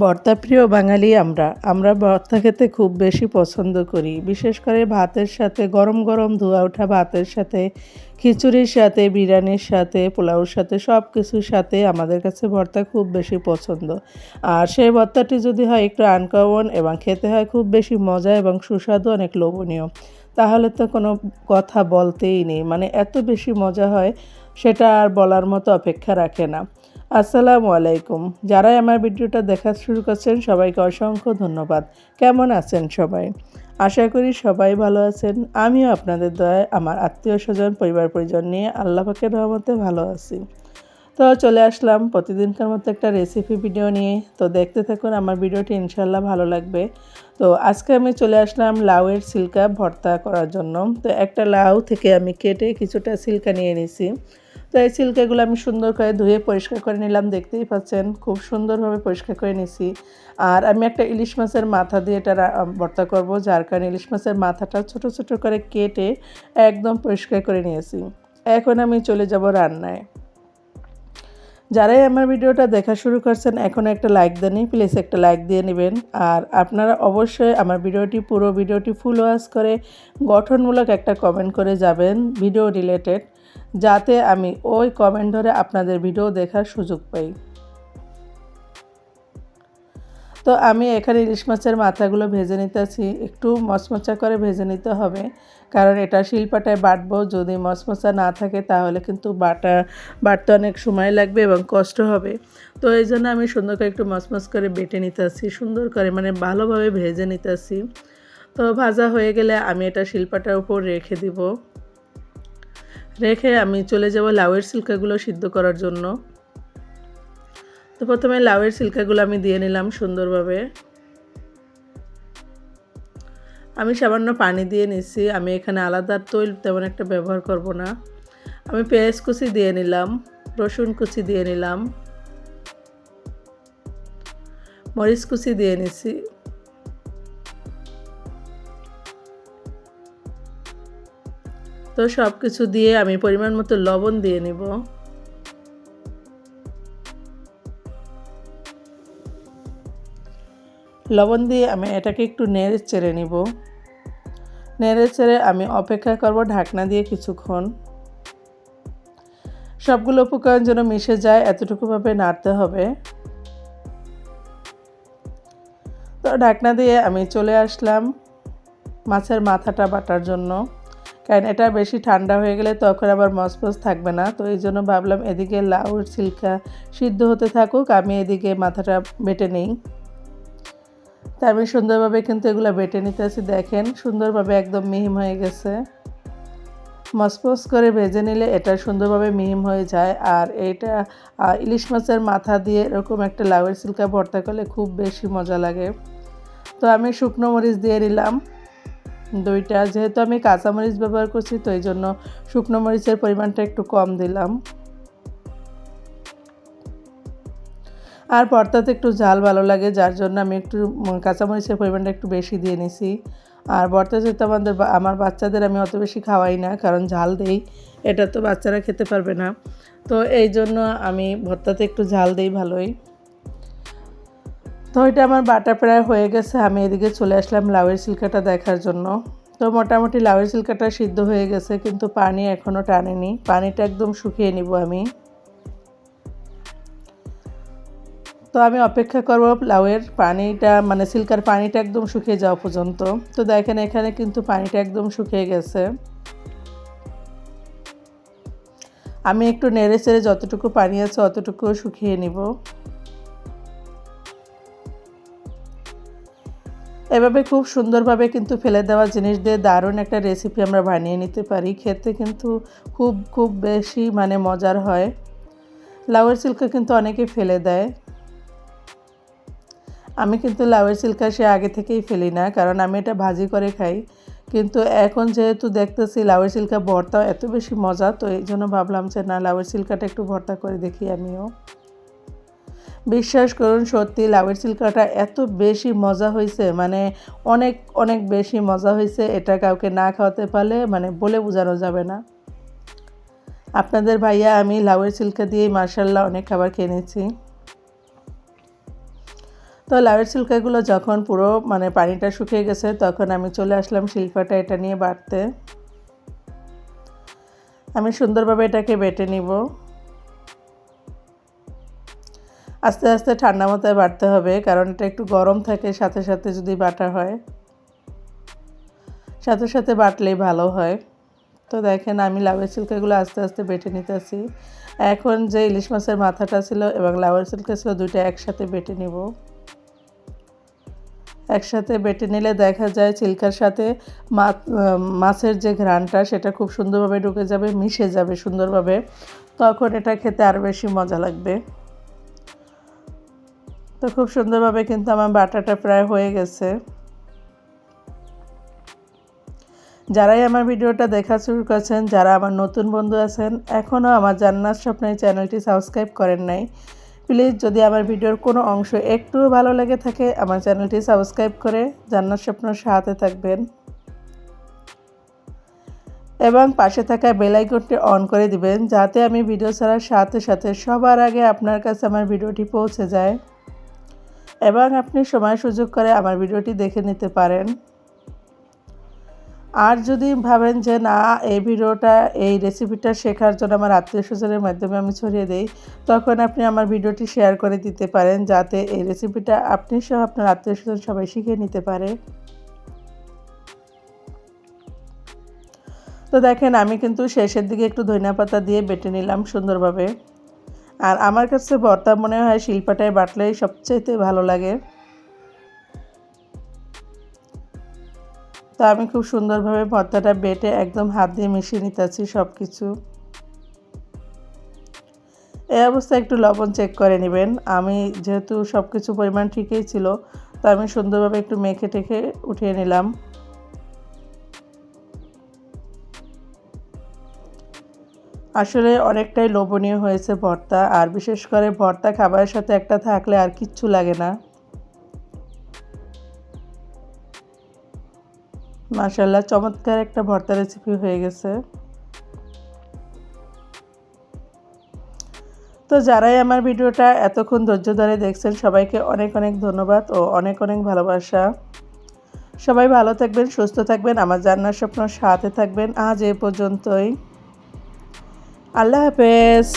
ভর্তা প্রিয় বাঙালি আমরা ভর্তা খেতে খুব বেশি পছন্দ করি। বিশেষ করে ভাতের সাথে গরম গরম ধোয়া ওঠা ভাতের সাথে, খিচুড়ির সাথে, বিরিয়ানির সাথে, পোলাওর সাথে সব কিছুর সাথে আমাদের কাছে ভর্তা খুব বেশি পছন্দ। আর সেই ভর্তাটি যদি হয় একটু আনকমন এবং খেতে হয় খুব বেশি মজা এবং সুস্বাদু অনেক লোভনীয়, তাহলে তো কোনো কথা বলতেই নেই। মানে এত বেশি মজা হয় সেটা আর বলার মতো অপেক্ষা রাখে না। আসসালামু আলাইকুম। যারাই আমার ভিডিওটা দেখা শুরু করছেন সবাইকে অসংখ্য ধন্যবাদ। কেমন আছেন সবাই? আশা করি সবাই ভালো আছেন। আমিও আপনাদের দয়ায় আমার আত্মীয়স্বজন, পরিবার পরিজন নিয়ে আল্লাহ পাকের রহমতে ভালো আছি। তো চলে আসলাম প্রতিদিনকার মতো একটা রেসিপি ভিডিও নিয়ে। তো দেখতে থাকুন, আমার ভিডিওটি ইনশাআল্লাহ ভালো লাগবে। তো আজকে আমি চলে আসলাম লাউয়ের ছিলকা ভর্তা করার জন্য। তো একটা লাউ থেকে আমি কেটে কিছুটা ছিলকা নিয়ে নিয়েছি। তো এই ছিলকাগুলো আমি সুন্দর করে ধুয়ে পরিষ্কার করে নিলাম। দেখতেই পাচ্ছেন খুব সুন্দরভাবে পরিষ্কার করে নিয়েছি। আর আমি একটা ইলিশ মাছের মাথা দিয়ে এটা ভর্তা করব, যার কারণে ইলিশ মাছের মাথাটা ছোট ছোট করে কেটে একদম পরিষ্কার করে নিয়েছি। এখন আমি চলে যাব রান্নায়। যারাই আমার ভিডিওটা দেখা শুরু করছেন এখন একটা লাইক দেননি, প্লিজ একটা লাইক দিয়ে নেবেন। আর আপনারা অবশ্যই আমার পুরো ভিডিওটি ফুল ওয়াচ করে গঠনমূলক একটা কমেন্ট করে যাবেন ভিডিও রিলেটেড, যাতে আমি ওই কমেন্ট ধরে আপনাদের ভিডিও দেখার সুযোগ পাই। তো আমি এখানে ইলিশ মাছের মাথাগুলো ভেজে নিতেছি। একটু মচমচা করে ভেজে নিতে হবে, কারণ এটা শিলপাটায় বাটবো। যদি মচমচা না থাকে তাহলে কিন্তু বাটতে অনেক সময় লাগবে এবং কষ্ট হবে। তো এই জন্য আমি সুন্দর করে একটু মচমচ করে বেটে নিতেছি, সুন্দর করে মানে ভালোভাবে ভেজে নিতেছি। তো ভাজা হয়ে গেলে আমি এটা শিলপাটার উপর রেখে দিব। রেখে আমি চলে যাব লাউয়ের ছিলকাগুলো সিদ্ধ করার জন্য। তো প্রথমে লাউয়ের ছিলকাগুলো আমি দিয়ে নিলাম সুন্দরভাবে। আমি সামান্য পানি দিয়ে নিচ্ছি। আমি এখানে আলাদা তৈল তেমন একটা ব্যবহার করব না। আমি পেঁয়াজ কুচি দিয়ে নিলাম, রসুন কুচি দিয়ে নিলাম, মরিচ কুচি দিয়ে নিচ্ছি। তো সব কিছু দিয়ে আমি পরিমাণ মতো লবণ দিয়ে নিব। লবণ দিয়ে আমি এটাকে একটু নেড়ে চেড়ে নিব। নেড়ে চেড়ে আমি অপেক্ষা করব ঢাকনা দিয়ে কিছুক্ষণ। সবগুলো উপকরণ যেন মিশে যায় এতটুকুভাবে নাড়তে হবে। তো ঢাকনা দিয়ে আমি চলে আসলাম মাছের মাথাটা বাটার জন্য, কারণ এটা বেশি ঠান্ডা হয়ে গেলে তখন আবার মচমচ থাকবে না। তো এই জন্য ভাবলাম এদিকে লাউর ছিলকা সিদ্ধ হতে থাকুক, আমি এদিকে মাথাটা বেটে নিই। তা আমি সুন্দরভাবে কিন্তু এগুলো বেটে নিতেছি। দেখেন সুন্দরভাবে একদম মিহিম হয়ে গেছে। মচমচ করে ভেজে নিলে এটা সুন্দরভাবে মিহিম হয়ে যায়। আর এইটা ইলিশ মাছের মাথা দিয়ে এরকম একটা লাউয়ের ছিলকা ভর্তা করলে খুব বেশি মজা লাগে। তো আমি শুকনো মরিচ দিয়ে নিলাম 2টা। যেহেতু আমি কাঁচামরিচ ব্যবহার করছি তো এই জন্য শুকনো মরিচের পরিমাণটা একটু কম দিলাম। আর ভর্তাতে একটু ঝাল ভালো লাগে, যার জন্য আমি একটু কাঁচামরিচের পরিমাণটা একটু বেশি দিয়ে নিছি। আর ভর্তা যেহেতু আমার বাচ্চাদের আমি অত বেশি খাওয়াই না, কারণ ঝাল দেই, এটা তো বাচ্চারা খেতে পারবে না। তো এই জন্য আমি ভর্তাতে একটু ঝাল দেই ভালোই। তো এটা আমার বাটা প্রায় হয়ে গেছে। আমি এদিকে চলে আসলাম লাউয়ের ছিলকাটা দেখার জন্য। তো মোটামুটি লাউয়ের ছিলকাটা সিদ্ধ হয়ে গেছে, কিন্তু পানি এখনও টানেনি। পানিটা একদম শুকিয়ে নিব আমি। তো আমি অপেক্ষা করব লাউয়ের পানিটা মানে ছিলকার পানিটা একদম শুকিয়ে যাওয়া পর্যন্ত। তো দেখেন এখানে কিন্তু পানিটা একদম শুকিয়ে গেছে। আমি একটু নেড়ে চেড়ে যতটুকু পানি আছে অতটুকু শুকিয়ে নিব। এভাবে খুব সুন্দরভাবে কিন্তু ফেলে দেওয়া জিনিস দিয়ে দারুণ একটা রেসিপি আমরা বানিয়ে নিতে পারি। খেতে কিন্তু খুব খুব বেশি মানে মজার হয়। লাউয়ের ছিলকা কিন্তু অনেকেই ফেলে দেয়। আমি কিন্তু লাউয়ের ছিলকা সে আগে থেকেই ফেলি না, কারণ আমি এটা ভাজি করে খাই। কিন্তু এখন যেহেতু দেখতেছি লাউয়ের ছিলকা ভর্তা এত বেশি মজা, তো এই জন্য ভাবলাম যে না, লাউয়ের ছিলকাটা একটু ভর্তা করে দেখি আমিও। বিশ্বাস করুন সত্যি লাউয়ের ছিলকাটা এত বেশি মজা হয়েছে, মানে অনেক অনেক বেশি মজা হয়েছে। এটা কাউকে না খাওয়াতে পারলে মানে বলে বোঝানো যাবে না। আপনাদের ভাইয়া আমি লাউয়ের ছিলকা দিয়েই মাশাআল্লাহ অনেক খাবার খেয়েছি। তো লাউয়ের ছিলকাগুলো যখন পুরো মানে পানিটা শুকিয়ে গেছে তখন আমি চলে আসলাম শিলপাটা এটা নিয়ে বাটতে। আমি সুন্দরভাবে এটাকে বেটে নিব। আস্তে আস্তে ঠান্ডা মাথায় বাটতে হবে, কারণ এটা একটু গরম থাকে, সাথে সাথে যদি বাটা হয় সাথে সাথে বাটলেই ভালো হয়। তো দেখেন আমি লাউয়ের ছিলকাগুলো আস্তে আস্তে বেটে নিতেছি। এখন যে ইলিশ মাছের মাথাটা ছিল এবং লাউয়ের ছিলকা ছিল দুইটা একসাথে বেটে নিব। একসাথে বেটে নিলে দেখা যায় ছিলকার সাথে মাছের যে ঘ্রাণটা সেটা খুব সুন্দরভাবে ঢুকে যাবে, মিশে যাবে সুন্দরভাবে, তখন এটা খেতে আরও বেশি মজা লাগবে। তো খুব সুন্দরভাবে কিন্তু আমার বাটাটা প্রায় হয়ে গেছে। যারাই আমার ভিডিওটা দেখা শুরু করেছেন, যারা আমার নতুন বন্ধু আছেন, এখনও আমার জান্নাত স্বপ্নের চ্যানেলটি সাবস্ক্রাইব করেন নাই, প্লিজ যদি আমার ভিডিওর কোনো অংশ একটুও ভালো লেগে থাকে আমার চ্যানেলটি সাবস্ক্রাইব করে জান্নাত স্বপ্নের সাথে থাকবেন এবং পাশে থাকা বেল আইকনটি অন করে দিবেন, যাতে আমি ভিডিও ছাড়ার সাথে সাথে সবার আগে আপনার কাছে আমার ভিডিওটি পৌঁছে যায় এবং আপনি সময় সুযোগ করে আমার ভিডিওটি দেখে নিতে পারেন। আর যদি ভাবেন যে না, এই রেসিপিটা শেখার জন্য আমার আত্মীয়স্বজনের মাধ্যমে আমি ছড়িয়ে দেই, তখন আপনি আমার ভিডিওটি শেয়ার করে দিতে পারেন, যাতে এই রেসিপিটা আপনি সহ আপনার আত্মীয়স্বজন সবাই শিখে নিতে পারে। তো দেখেন আমি কিন্তু শেষের দিকে একটু ধনিয়া পাতা দিয়ে বেটে নিলাম সুন্দরভাবে। আর আমার কাছে ভর্তা মনে হয় শিলপাটায় বাটলেই সবচেয়ে ভালো লাগে। তো আমি খুব সুন্দরভাবে ভর্তাটা বেটে একদম হাত দিয়ে মিশিয়ে নিতেছি সব কিছু। এই অবস্থায় একটু লবণ চেক করে নেবেন। আমি যেহেতু সব কিছু পরিমাণ ঠিকই ছিল, তো আমি সুন্দরভাবে একটু মেখে টেখে উঠিয়ে নিলাম। আসলে অনেকটাই লোভনীয় হয়েছে ভর্তা, আর বিশেষ করে ভর্তা খাবারের সাথে একটা থাকলে আর কিচ্ছু লাগে না। মাশাআল্লাহ, চমৎকার একটা ভর্তা রেসিপি হয়ে গেছে। তো যারাই আমার ভিডিওটা এতক্ষণ ধৈর্য ধরে দেখছেন সবাইকে অনেক অনেক ধন্যবাদ ও অনেক অনেক ভালোবাসা। সবাই ভালো থাকবেন, সুস্থ থাকবেন, আমার জান্নাত স্বপ্নের সাথে থাকবেন। আজ এ পর্যন্তই। আল্লাহ হাফেজ।